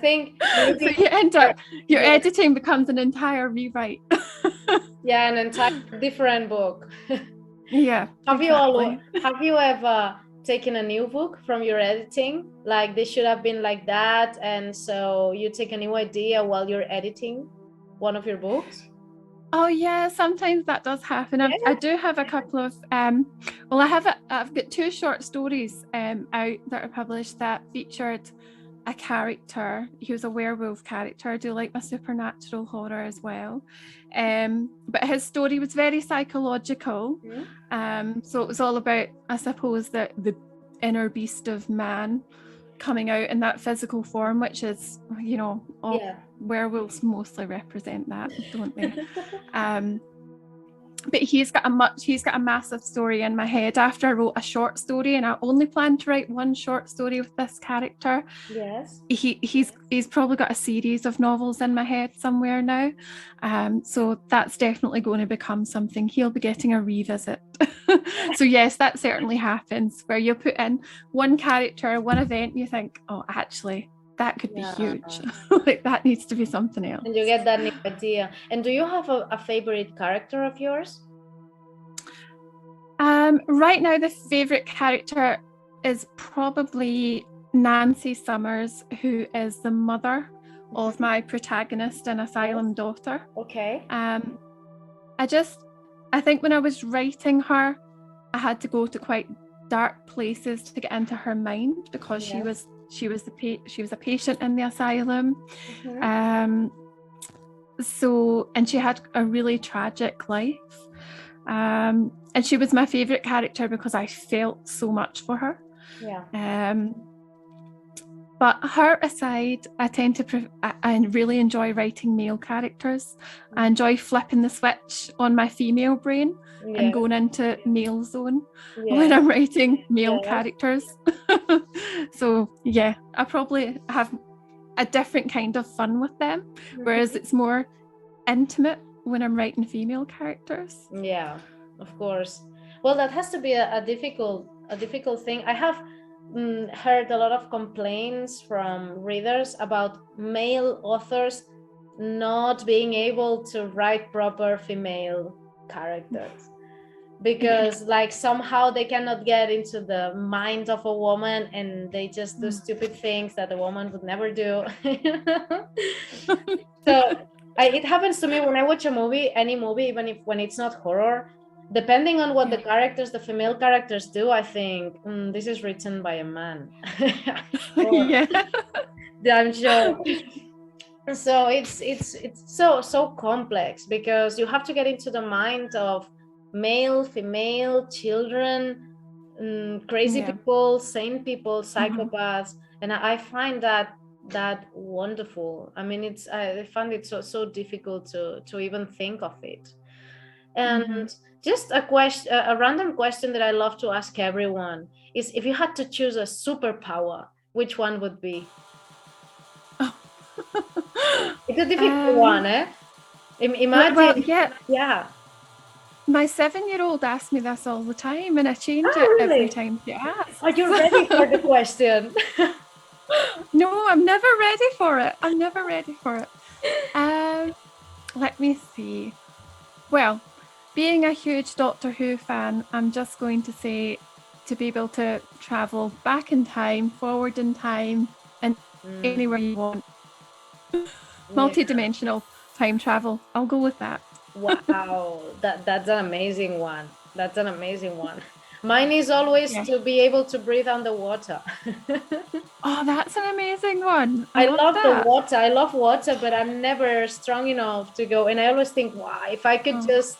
think So you end up, your editing becomes an entire rewrite. Yeah, an entire different book. Yeah, Have exactly. have you ever taken a new book from your editing? Like this should have been like that, and so you take a new idea while you're editing one of your books? Oh yeah, sometimes that does happen. Yeah. I do have a couple of well, I've got 2 short stories out that are published that featured a character. He was a werewolf character. I do like my supernatural horror as well. But his story was very psychological. So it was all about, I suppose, the inner beast of man coming out in that physical form, which is, all werewolves mostly represent that, don't they? But he's got a massive story in my head. After I wrote a short story, and I only planned to write one short story with this character. Yes. He's probably got a series of novels in my head somewhere now. So that's definitely going to become something. He'll be getting a revisit. So yes, that certainly happens, where you put in one character, one event, and you think, oh, actually, that could be huge. Like that needs to be something else. And you get that new idea. And do you have a favorite character of yours? Right now, the favorite character is probably Nancy Summers, who is the mother of my protagonist in Asylum Daughter. Okay. I think when I was writing her, I had to go to quite dark places to get into her mind, because she was a patient in the asylum. And she had a really tragic life. And she was my favorite character because I felt so much for her. But her aside, I really enjoy writing male characters. I enjoy flipping the switch on my female brain and going into male zone when I'm writing male characters. So yeah, I probably have a different kind of fun with them, whereas it's more intimate when I'm writing female characters. Yeah, of course. Well, that has to be a difficult thing. I have heard a lot of complaints from readers about male authors not being able to write proper female characters, because like somehow they cannot get into the mind of a woman, and they just do stupid things that a woman would never do. So it happens to me when I watch a movie, any movie, even when it's not horror, depending on what the female characters do, I think this is written by a man. I'm sure. So it's so complex, because you have to get into the mind of male, female, children, crazy people, sane people, psychopaths, and I find that wonderful. I mean, I find it so difficult to even think of it. And just a random question that I love to ask everyone is, if you had to choose a superpower, which one would be? It's a difficult one, eh? Imagine. Yeah. My 7-year-old asks me this all the time, and I change it every time she asks. Are you ready for the question? No, I'm never ready for it. Let me see. Well, being a huge Doctor Who fan, I'm just going to say to be able to travel back in time, forward in time, and anywhere you want. Multi-dimensional time travel. I'll go with that. Wow, that's an amazing one. Mine is always to be able to breathe underwater. Oh, that's an amazing one. I love the water. I love water, but I'm never strong enough to go. And I always think, wow, if I could just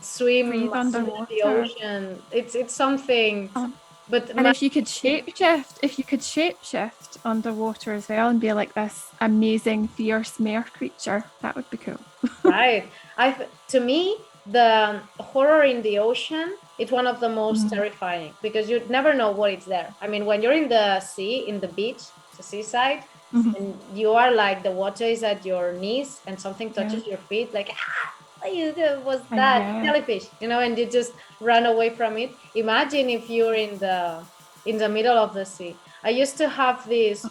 swim under the ocean, it's something. And if you could shapeshift underwater as well and be like this amazing, fierce mare creature, that would be cool. Right. To me, the horror in the ocean, it's one of the most terrifying, because you never know what is there. I mean, when you're in the sea, in the beach, the seaside, and you are like, the water is at your knees and something touches your feet, like, what was that? Jellyfish, and you just run away from it. Imagine if you're in the middle of the sea. I used to have this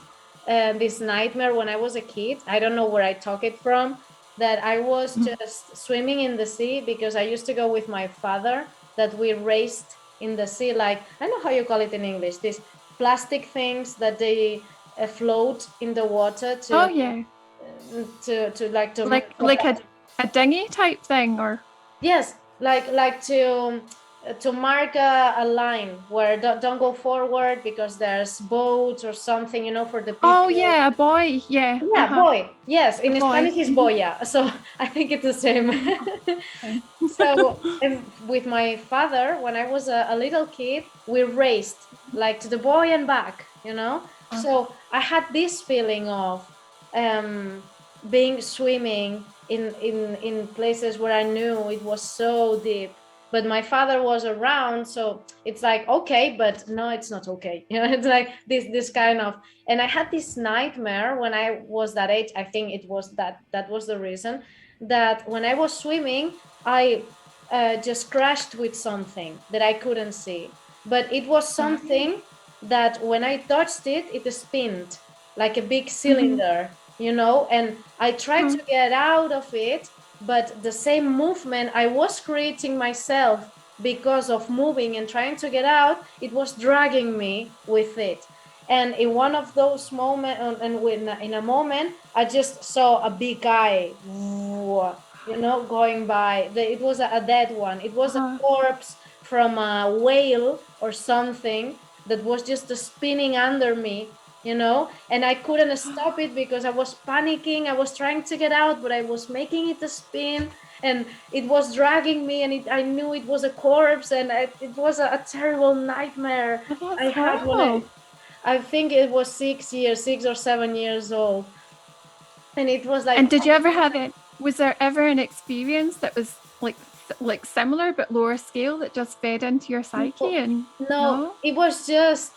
this nightmare when I was a kid. I don't know where I took it from, that I was just swimming in the sea, because I used to go with my father, that we raced in the sea, like, I don't know how you call it in English, these plastic things that they float in the water to like a dinghy type thing, or yes, like to mark a line where don't go forward because there's boats or something, you know, for the people. Oh yeah, a buoy. Yeah. Boy. Yes, in Buoy. Spanish is boya, so I think it's the same. Okay. So with my father, when I was a little kid, we raced like to the boy and back, you know. So I had this feeling of being swimming in places where I knew it was so deep, but my father was around, so it's like, okay, but no, it's not okay. You know, it's like this kind of, and I had this nightmare when I was that age. I think it was that was the reason, that when I was swimming, I just crashed with something that I couldn't see, but it was something that when I touched it, it spinned like a big cylinder, you know, and I tried to get out of it, but the same movement I was creating myself because of moving and trying to get out, it was dragging me with it. And in one of those moments, and in a moment, I just saw a big eye, you know, going by. It was a dead one. It was a corpse from a whale or something that was just spinning under me, you know, and I couldn't stop it because I was panicking. I was trying to get out, but I was making it spin, and it was dragging me, and I knew it was a corpse, and it was a terrible nightmare I had when I think it was 6 or 7 years old. And it was like, and did you ever have it? Was there ever an experience that was like similar but lower scale that just fed into your psyche? And no, it was just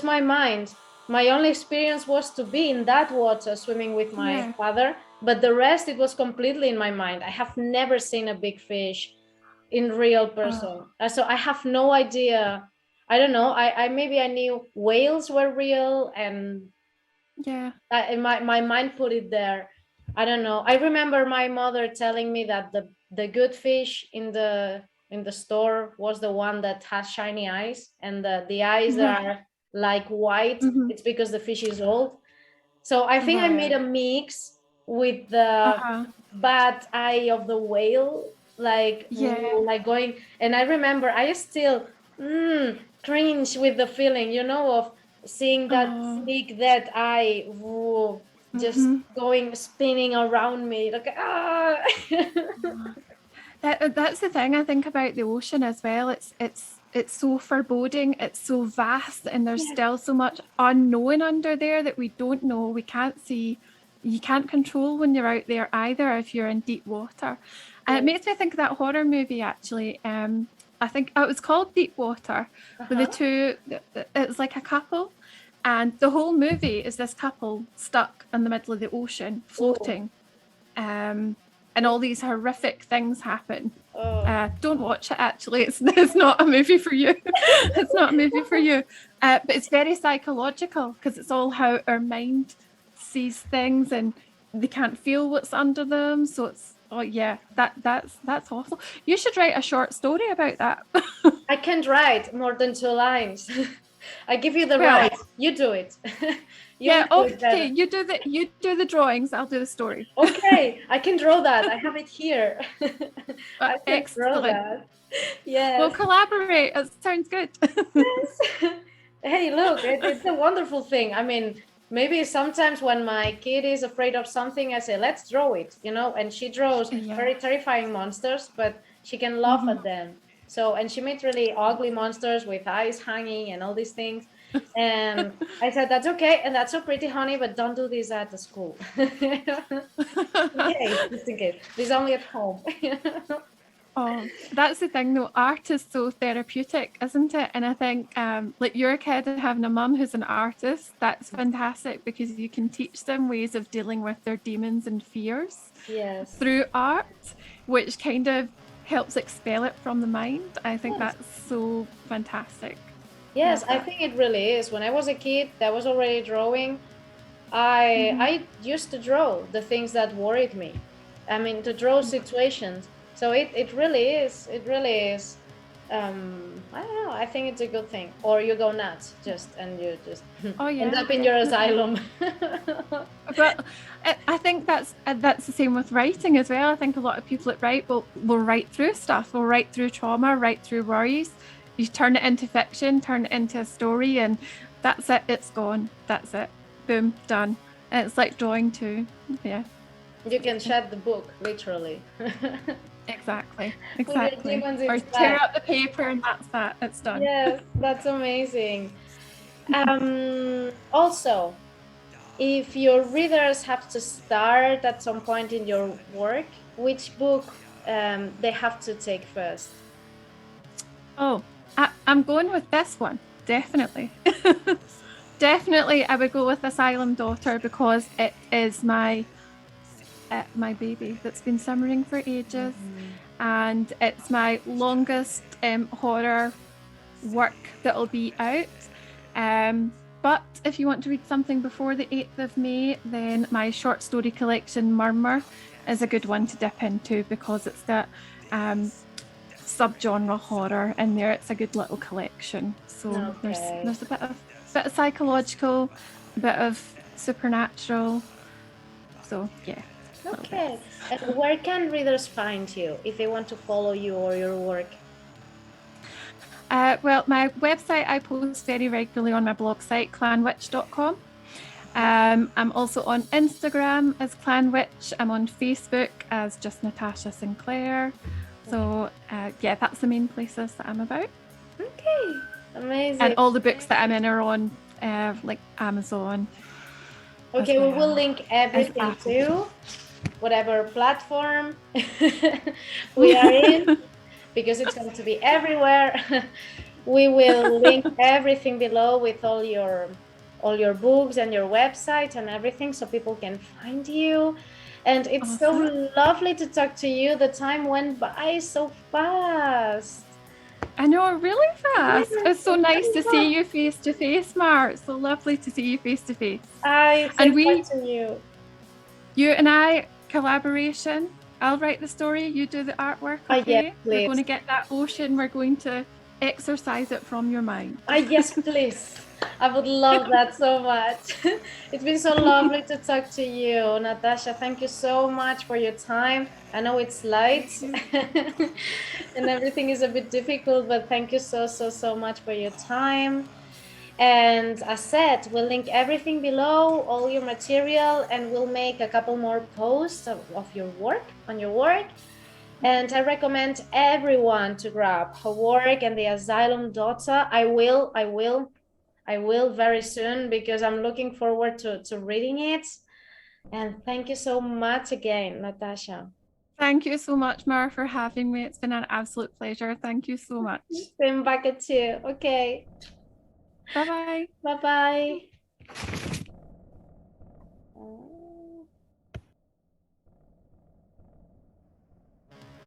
my mind. My only experience was to be in that water swimming with my father, but the rest, it was completely in my mind. I have never seen a big fish in real person. So I have no idea. I don't know. I maybe I knew whales were real, and my mind put it there. I don't know. I remember my mother telling me that the good fish in the store was the one that has shiny eyes, and the eyes that are like white, it's because the fish is old. So I think I made a mix with the bad eye of the whale, like going. And I remember I still cringe with the feeling, you know, of seeing that big dead eye just going spinning around me, like That's the thing I think about the ocean as well. It's so foreboding, it's so vast, and there's still so much unknown under there that we don't know, we can't see, you can't control when you're out there either if you're in deep water. And it makes me think of that horror movie actually. I think it was called Deep Water, with the two, it's like a couple, and the whole movie is this couple stuck in the middle of the ocean floating. And all these horrific things happen. Don't watch it actually, it's not a movie for you. It's not a movie for you, but it's very psychological because it's all how our mind sees things and they can't feel what's under them, so it's that's awful. You should write a short story about that. I can't write more than 2 lines. I give you the right, you do it. Okay, you do the drawings, I'll do the story. Okay, I can draw that. I have it here. I can Excellent. draw that. Yes. We'll collaborate. It sounds good. Yes. Hey, look, it's a wonderful thing. I mean, maybe sometimes when my kid is afraid of something, I say, let's draw it, you know, and she draws very terrifying monsters, but she can laugh at them. So, and she made really ugly monsters with eyes hanging and all these things. And I said, that's okay. And that's so pretty, honey, but don't do this at the school. Just in case. This is only at home. Oh, that's the thing though. Art is so therapeutic, isn't it? And I think like your kid having a mum who's an artist, that's fantastic because you can teach them ways of dealing with their demons and fears through art, which kind of helps expel it from the mind. I think that's so fantastic. Yes, I think it really is. When I was a kid, I was already drawing. I used to draw the things that worried me. I mean, to draw situations. So it really is. It really is. I don't know. I think it's a good thing. Or you go nuts, and you just Oh end yeah, up in your asylum. but I think that's the same with writing as well. I think a lot of people that write will write through stuff, will write through trauma, write through worries. You turn it into fiction, turn it into a story, and that's it. It's gone. That's it. Boom, done. And it's like drawing too. Yeah. You can shut the book, literally. Exactly. Put your Exactly. demons Or inside. tear out the paper and that's that. It's done. Yes, that's amazing. Also, if your readers have to start at some point in your work, which book they have to take first? Oh, I'm going with this one. Definitely. Definitely, I would go with Asylum Daughter because it is my baby that's been simmering for ages, and it's my longest horror work that'll be out. But if you want to read something before the 8th of May, then my short story collection Murmur is a good one to dip into because it's got subgenre horror in there. It's a good little collection. So there's a bit of psychological, a bit of supernatural. So yeah. Okay. And where can readers find you if they want to follow you or your work? Well, my website, I post very regularly on my blog site, clanwitch.com. I'm also on Instagram as Clanwitch. I'm on Facebook as just Natasha Sinclair. So yeah, that's the main places that I'm about. Okay, amazing. And all the books that I'm in are on like Amazon. Okay, we will link everything to whatever platform we are in, because it's going to be everywhere. We will link everything below with all your books and your website and everything, so people can find you. And it's so lovely to talk to you. The time went by so fast. I know, really fast. It's so nice to see you face to face, Mar. It's so lovely to see you face to face. And we to you. You and I collaboration. I'll write the story, you do the artwork. Okay, yes, we're going to get that ocean. We're going to exercise it from your mind. Yes, please. I would love that so much. It's been so lovely to talk to you, Natasha. Thank you so much for your time. I know it's late and everything is a bit difficult, but thank you so much for your time. And as said, we'll link everything below, all your material, and we'll make a couple more posts of your work, on your work. And I recommend everyone to grab her work and the Asylum Daughter. I will very soon, because I'm looking forward to reading it. And thank you so much again, Natasha. Thank you so much, Mara, for having me. It's been an absolute pleasure. Thank you so much. Same bucket too. Okay. Bye-bye. Bye-bye.